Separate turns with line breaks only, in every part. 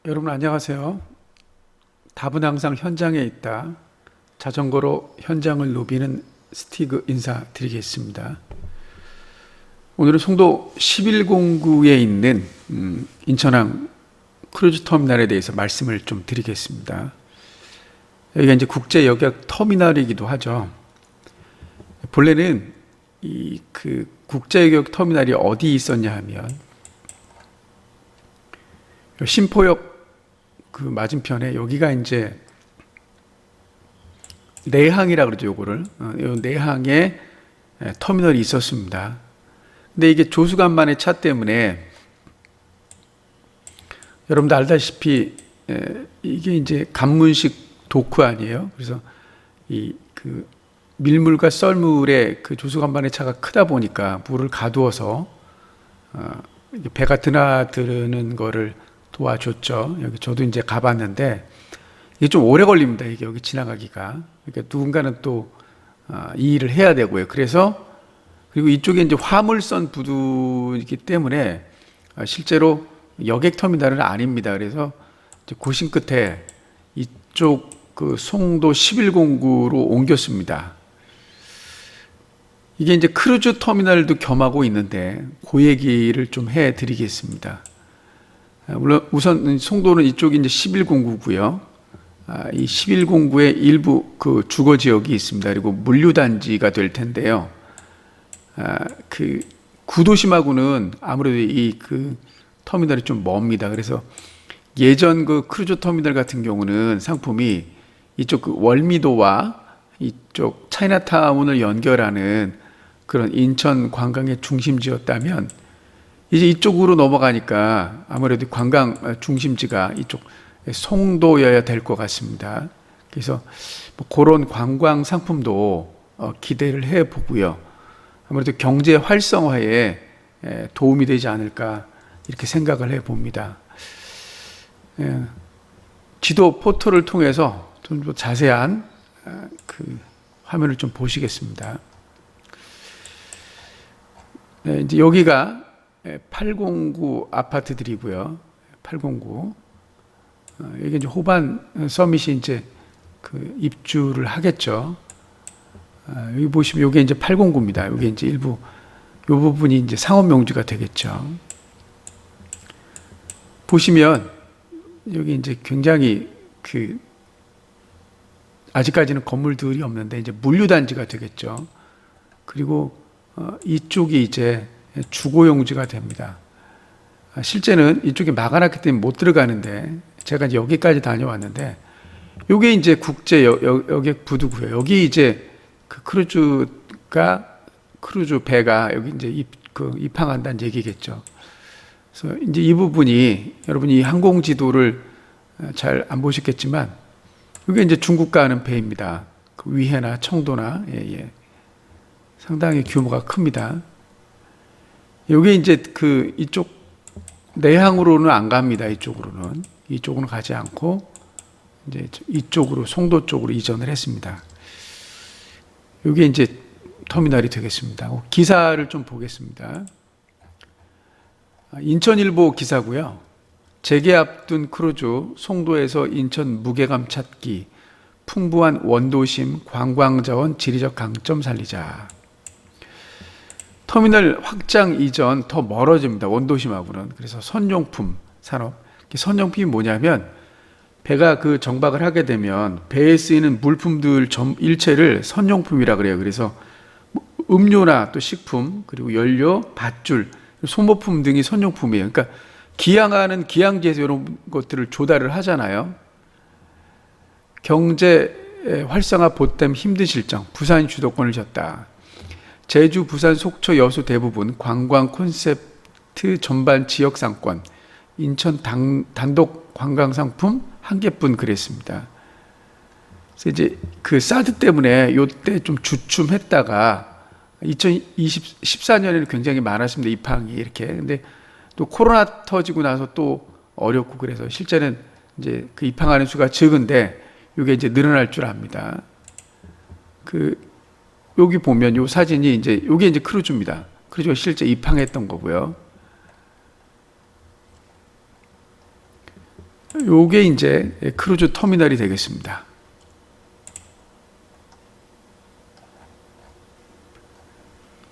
여러분 안녕하세요. 답은 항상 현장에 있다. 자전거로 현장을 누비는 스티그 인사드리겠습니다. 오늘은 송도 11공구에 있는 인천항 크루즈 터미널에 대해서 말씀을 좀 드리겠습니다. 여기가 이제 국제 여객 터미널이기도 하죠. 본래는 그 국제 여객 터미널이 어디 있었냐 하면 신포역 그 맞은편에 여기가 이제 내항이라 그러죠. 요거를 요 내항에 터미널이 있었습니다. 근데 이게 조수간만의 차 때문에 여러분도 알다시피 이게 이제 간문식 도크 아니에요. 그래서 이 그 밀물과 썰물의 그 조수간만의 차가 크다 보니까 물을 가두어서 배가 드나드는 거를 도와줬죠. 여기 저도 이제 가봤는데 이게 좀 오래 걸립니다. 이게 여기 지나가기가. 그러니까 누군가는 또 이 일을 해야 되고요. 그래서 그리고 이쪽에 이제 화물선 부두이기 때문에 실제로 여객 터미널은 아닙니다. 그래서 이제 고심 끝에 이쪽 그 송도 11공구로 옮겼습니다. 이게 이제 크루즈 터미널도 겸하고 있는데 그 얘기를 좀 해드리겠습니다. 물론 우선 송도는 이쪽이 이제 11공구고요. 이 11공구의 일부 그 주거 지역이 있습니다. 그리고 물류단지가 될 텐데요. 그 구도심하고는 아무래도 이 그 터미널이 좀 멉니다. 그래서 예전 그 크루즈 터미널 같은 경우는 상품이 이쪽 그 월미도와 이쪽 차이나타운을 연결하는 그런 인천 관광의 중심지였다면 이제 이쪽으로 넘어가니까 아무래도 관광 중심지가 이쪽 송도여야 될 것 같습니다. 그래서 뭐 그런 관광 상품도 기대를 해 보고요. 아무래도 경제 활성화에 도움이 되지 않을까 이렇게 생각을 해 봅니다. 지도 포털을 통해서 좀 더 자세한 그 화면을 좀 보시겠습니다. 이제 여기가 809 아파트들이고요. 809. 여기 이제 호반 서밋이 이제 그 입주를 하겠죠. 여기 보시면 여기 이제 809입니다. 여기 이제 일부 이 부분이 이제 상업 용지가 되겠죠. 보시면 여기 이제 굉장히 그 아직까지는 건물들이 없는데 이제 물류단지가 되겠죠. 그리고 이쪽이 이제 주거용지가 됩니다. 실제는 이쪽이 막아놨기 때문에 못 들어가는데 제가 이제 여기까지 다녀왔는데 이게 이제 국제 여객 부두고요. 여기 이제 그 크루즈 배가 여기 이제 입항한다는 얘기겠죠. 그래서 이제 이 부분이 여러분이 항공 지도를 잘 안 보셨겠지만 이게 이제 중국 가는 배입니다. 그 위해나 청도나 상당히 규모가 큽니다. 여기 이제 그 이쪽 내항으로는 안 갑니다. 이쪽으로는 가지 않고 이제 이쪽으로 송도 쪽으로 이전을 했습니다. 이게 이제 터미널이 되겠습니다. 기사를 좀 보겠습니다. 인천일보 기사고요. 재개 앞둔 크루즈 송도에서 인천 무게감 찾기 풍부한 원도심 관광자원 지리적 강점 살리자. 터미널 확장 이전 더 멀어집니다. 원도심하고는. 그래서 선용품 산업. 선용품이 뭐냐면 배가 그 정박을 하게 되면 배에 쓰이는 물품들 일체를 선용품이라 그래요. 그래서 음료나 또 식품 그리고 연료, 밧줄, 소모품 등이 선용품이에요. 그러니까 기항하는 기항지에서 이런 것들을 조달을 하잖아요. 경제 활성화 보탬 힘든 실정, 부산 주도권을 졌다. 제주, 부산, 속초, 여수 대부분 관광 콘셉트 전반 지역 상권, 인천 단독 관광 상품 한 개뿐 그랬습니다. 그래서 이제 그 사드 때문에 요때 좀 주춤했다가 2014년에는 굉장히 많았습니다. 입항이 이렇게. 근데 또 코로나 터지고 나서 또 어렵고 그래서 실제는 이제 그 입항하는 수가 적은데 이게 이제 늘어날 줄 압니다. 그 여기 보면 요 사진이 이제 요게 이제 크루즈입니다. 크루즈가 실제 입항했던 거고요. 요게 이제 크루즈 터미널이 되겠습니다.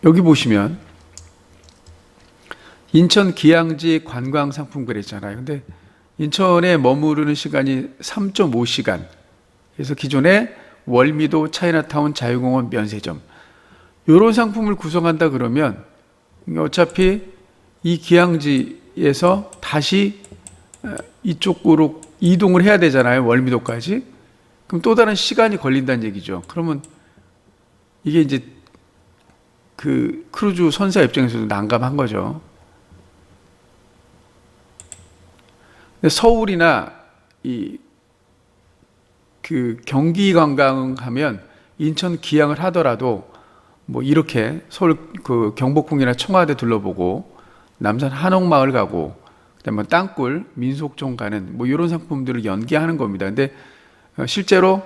여기 보시면 인천 기양지 관광상품 그랬잖아요. 근데 인천에 머무르는 시간이 3.5시간. 그래서 기존에 월미도 차이나타운 자유공원 면세점 이런 상품을 구성한다 그러면 어차피 이 기양지에서 다시 이쪽으로 이동을 해야 되잖아요. 월미도까지. 그럼 또 다른 시간이 걸린다는 얘기죠. 그러면 이게 이제 그 크루즈 선사 입장에서도 난감한 거죠. 근데 서울이나 그 경기 관광하면 인천 기양을 하더라도 뭐 이렇게 서울 그 경복궁이나 청와대 둘러보고 남산 한옥마을 가고 그다음에 땅굴 민속촌 가는 뭐 이런 상품들을 연계하는 겁니다. 근데 실제로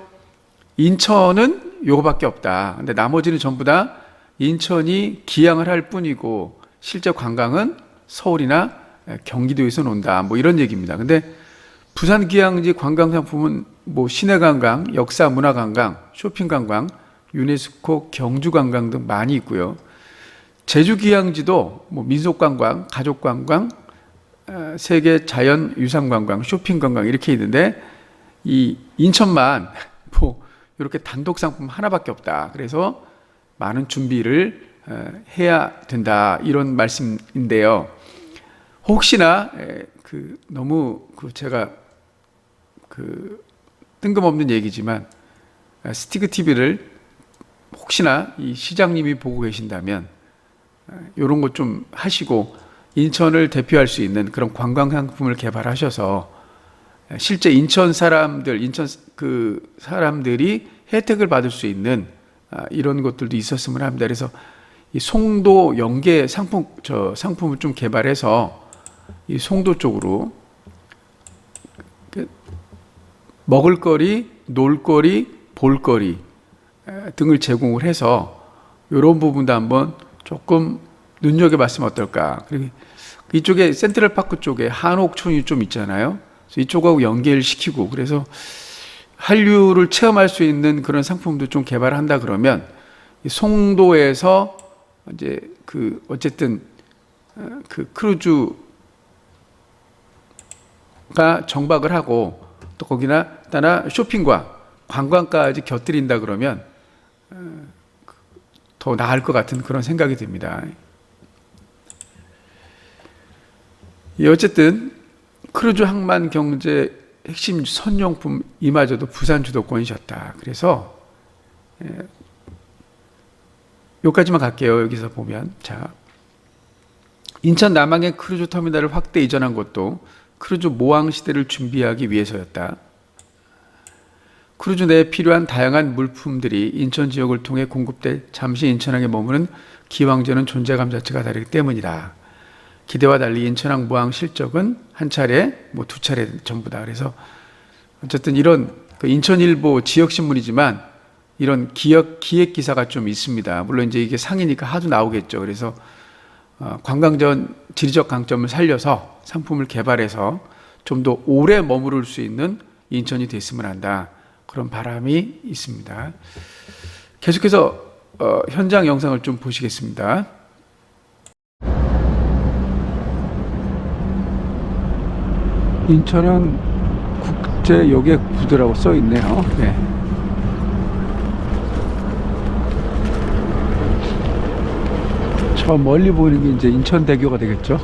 인천은 요거밖에 없다. 근데 나머지는 전부 다 인천이 기양을 할 뿐이고 실제 관광은 서울이나 경기도에서 논다. 뭐 이런 얘기입니다. 근데 부산 기양지 관광 상품은 뭐 시내 관광, 역사 문화 관광, 쇼핑 관광, 유네스코 경주 관광 등 많이 있고요. 제주 기양지도 뭐 민속 관광, 가족 관광, 세계 자연 유산 관광, 쇼핑 관광 이렇게 있는데 이 인천만 뭐 이렇게 단독 상품 하나밖에 없다. 그래서 많은 준비를 해야 된다. 이런 말씀인데요. 혹시나 너무 제가 뜬금없는 얘기지만 스티그 TV를 혹시나 이 시장님이 보고 계신다면 이런 것 좀 하시고 인천을 대표할 수 있는 그런 관광 상품을 개발하셔서 실제 인천 사람들, 인천 그 사람들이 혜택을 받을 수 있는 이런 것들도 있었으면 합니다. 그래서 이 송도 연계 상품을 좀 개발해서 이 송도 쪽으로 먹을거리, 놀거리, 볼거리 등을 제공을 해서 이런 부분도 한번 조금 눈여겨봤으면 어떨까. 그리고 이쪽에 센트럴파크 쪽에 한옥촌이 좀 있잖아요. 그래서 이쪽하고 연결시키고 그래서 한류를 체험할 수 있는 그런 상품도 좀 개발한다 그러면 송도에서 이제 어쨌든 그 크루즈가 정박을 하고 또 거기나 따나 쇼핑과 관광까지 곁들인다 그러면 더 나을 것 같은 그런 생각이 듭니다. 어쨌든 크루즈 항만 경제 핵심 선용품 이마저도 부산 주도권이셨다. 그래서 여기까지만 갈게요. 여기서 보면 자 인천 남항의 크루즈 터미널을 확대 이전한 것도 크루즈 모항 시대를 준비하기 위해서였다. 크루즈 내에 필요한 다양한 물품들이 인천 지역을 통해 공급돼 잠시 인천항에 머무는 기왕전은 존재감 자체가 다르기 때문이다. 기대와 달리 인천항 모항 실적은 한 차례, 뭐 두 차례 전부다. 그래서 어쨌든 이런 인천일보 지역신문이지만 이런 기획 기사가 좀 있습니다. 물론 이제 이게 상이니까 하도 나오겠죠. 그래서 관광전 지리적 강점을 살려서 상품을 개발해서 좀 더 오래 머무를 수 있는 인천이 됐으면 한다. 그런 바람이 있습니다. 계속해서 현장 영상을 좀 보시겠습니다. 인천은 국제 여객부두라고 써 있네요. 네. 저 멀리 보이는 게 이제 인천대교가 되겠죠.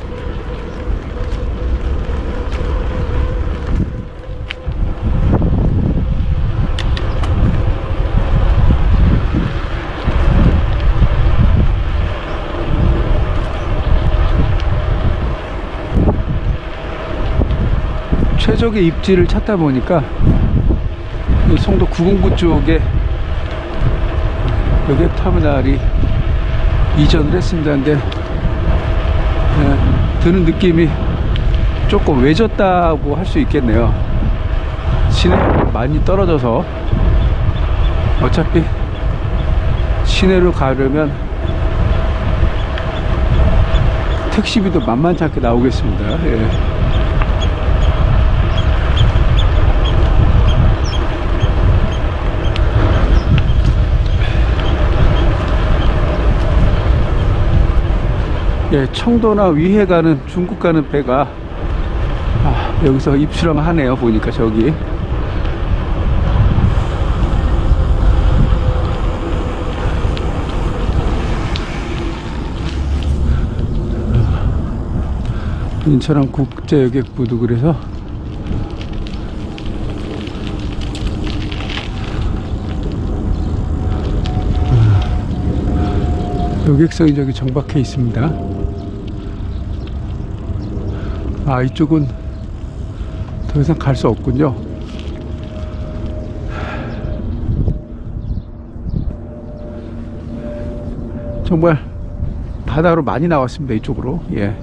최적의 입지를 찾다 보니까 이 송도 909 쪽에 여객터미널이 이전을 했습니다. 근데 드는 느낌이 조금 외졌다고 할 수 있겠네요. 시내로 많이 떨어져서 어차피 시내로 가려면 택시비도 만만치 않게 나오겠습니다. 예. 예, 청도나 위해 가는 중국 가는 배가 여기서 입수령하네요. 보니까 저기 인천항 국제여객부도 그래서 여객선이 저기 정박해 있습니다. 이쪽은 더 이상 갈 수 없군요. 정말 바다로 많이 나왔습니다. 이쪽으로. 예.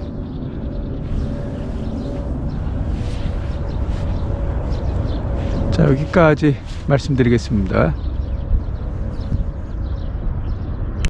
자, 여기까지 말씀드리겠습니다.